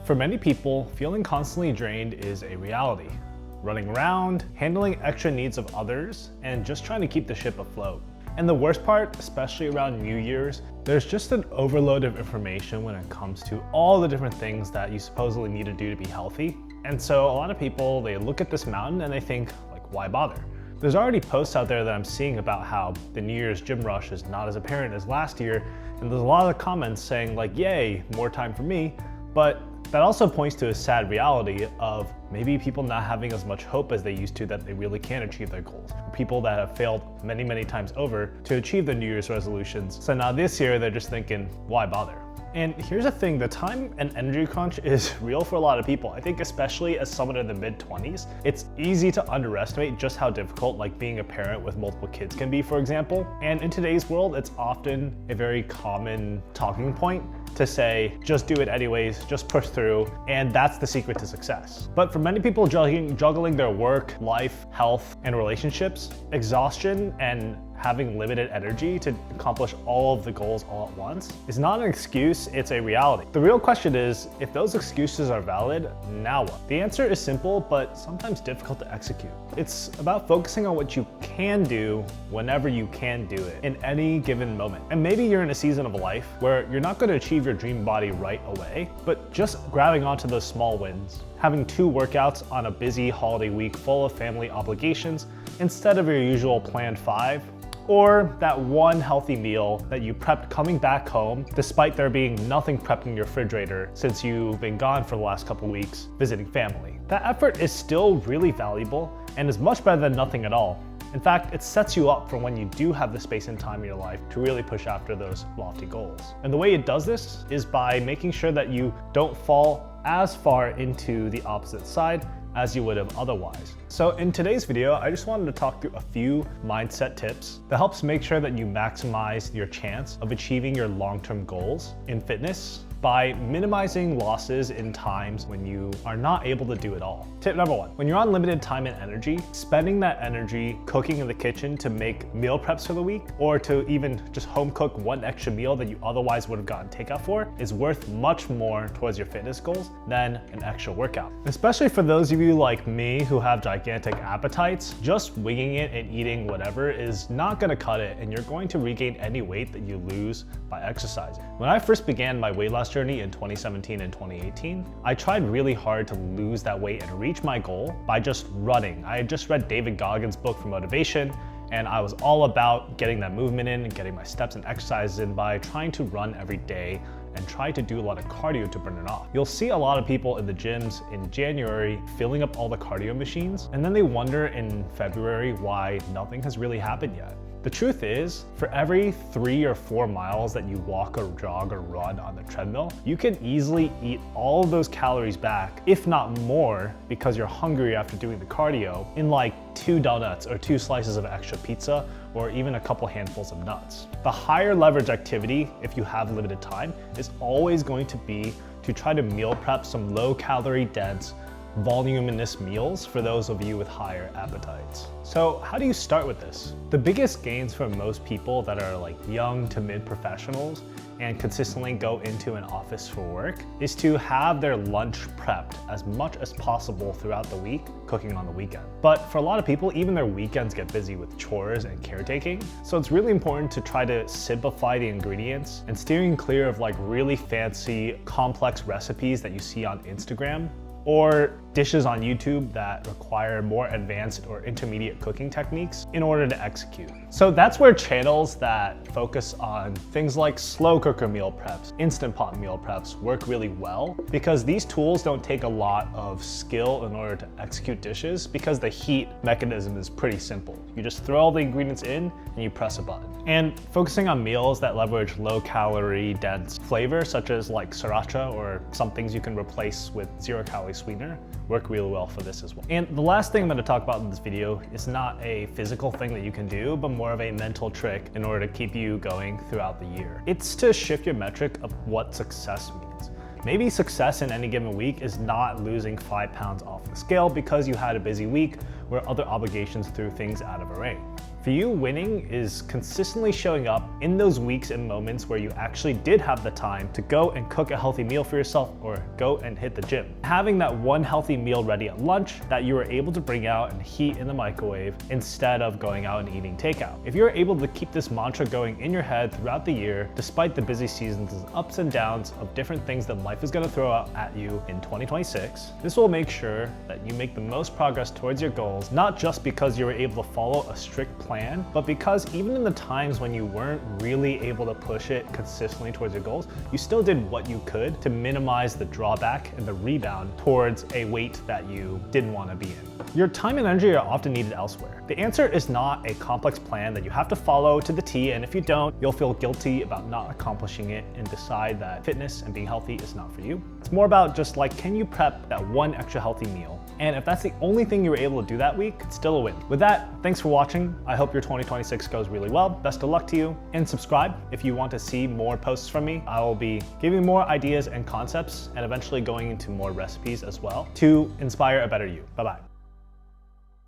For many people, feeling constantly drained is a reality. Running around, handling extra needs of others, and just trying to keep the ship afloat. And the worst part, especially around New Year's, there's just an overload of information when it comes to all the different things that you supposedly need to do to be healthy. And so a lot of people, they look at this mountain and they think, like, why bother? There's already posts out there that I'm seeing about how the New Year's gym rush is not as apparent as last year, and there's a lot of comments saying like, yay, more time for me, but that also points to a sad reality of maybe people not having as much hope as they used to that they really can achieve their goals. People that have failed many, many times over to achieve their New Year's resolutions. So now this year, they're just thinking, why bother? And here's the thing, the time and energy crunch is real for a lot of people. I think especially as someone in the mid-20s, it's easy to underestimate just how difficult like being a parent with multiple kids can be, for example. And in today's world, it's often a very common talking point to say, just do it anyways, just push through, and that's the secret to success. But for many people juggling their work, life, health, and relationships, exhaustion and having limited energy to accomplish all of the goals all at once is not an excuse, it's a reality. The real question is, if those excuses are valid, now what? The answer is simple, but sometimes difficult to execute. It's about focusing on what you can do whenever you can do it in any given moment. And maybe you're in a season of life where you're not going to achieve your dream body right away, but just grabbing onto those small wins. Having 2 workouts on a busy holiday week full of family obligations instead of your usual planned 5, or that one healthy meal that you prepped coming back home despite there being nothing prepped in your refrigerator since you've been gone for the last couple weeks visiting family. That effort is still really valuable and is much better than nothing at all. In fact, it sets you up for when you do have the space and time in your life to really push after those lofty goals. And the way it does this is by making sure that you don't fall as far into the opposite side as you would have otherwise. So in today's video, I just wanted to talk through a few mindset tips that helps make sure that you maximize your chance of achieving your long-term goals in fitness by minimizing losses in times when you are not able to do it all. Tip number 1, when you're on limited time and energy, spending that energy cooking in the kitchen to make meal preps for the week, or to even just home cook one extra meal that you otherwise would have gotten takeout for, is worth much more towards your fitness goals than an extra workout. Especially for those of you like me who have gigantic appetites, just winging it and eating whatever is not gonna cut it, and you're going to regain any weight that you lose by exercising. When I first began my weight loss journey in 2017 and 2018, I tried really hard to lose that weight and reach my goal by just running. I had just read David Goggins' book for motivation, and I was all about getting that movement in and getting my steps and exercises in by trying to run every day and try to do a lot of cardio to burn it off. You'll see a lot of people in the gyms in January filling up all the cardio machines, and then they wonder in February why nothing has really happened yet. The truth is, for every 3 or 4 miles that you walk or jog or run on the treadmill, you can easily eat all of those calories back, if not more, because you're hungry after doing the cardio, in like 2 donuts or 2 slices of extra pizza, or even a couple handfuls of nuts. The higher leverage activity, if you have limited time, is always going to be to try to meal prep some low calorie dense, voluminous meals for those of you with higher appetites. So how do you start with this? The biggest gains for most people that are like young to mid professionals and consistently go into an office for work is to have their lunch prepped as much as possible throughout the week, cooking on the weekend. But for a lot of people, even their weekends get busy with chores and caretaking. So it's really important to try to simplify the ingredients and steering clear of like really fancy, complex recipes that you see on Instagram, or dishes on YouTube that require more advanced or intermediate cooking techniques in order to execute. So that's where channels that focus on things like slow cooker meal preps, instant pot meal preps work really well, because these tools don't take a lot of skill in order to execute dishes, because the heat mechanism is pretty simple. You just throw all the ingredients in and you press a button. And focusing on meals that leverage low calorie dense flavor, such as like sriracha or some things you can replace with 0 calorie sweetener, work really well for this as well. And the last thing I'm going to talk about in this video is not a physical thing that you can do, but more of a mental trick in order to keep you going throughout the year. It's to shift your metric of what success means. Maybe success in any given week is not losing 5 pounds off the scale because you had a busy week where other obligations threw things out of array. For you, winning is consistently showing up in those weeks and moments where you actually did have the time to go and cook a healthy meal for yourself or go and hit the gym. Having that one healthy meal ready at lunch that you were able to bring out and heat in the microwave instead of going out and eating takeout. If you're able to keep this mantra going in your head throughout the year, despite the busy seasons and ups and downs of different things that life is going to throw out at you in 2026, this will make sure that you make the most progress towards your goals, not just because you were able to follow a strict plan, but because even in the times when you weren't really able to push it consistently towards your goals, you still did what you could to minimize the drawback and the rebound towards a weight that you didn't want to be in. Your time and energy are often needed elsewhere. The answer is not a complex plan that you have to follow to the T, and if you don't, you'll feel guilty about not accomplishing it and decide that fitness and being healthy is not for you. It's more about just like, can you prep that one extra healthy meal? And if that's the only thing you were able to do that week, it's still a win. With that, thanks for watching. I hope your 2026 goes really well. Best of luck to you. And subscribe if you want to see more posts from me. I will be giving more ideas and concepts and eventually going into more recipes as well to inspire a better you. Bye-bye.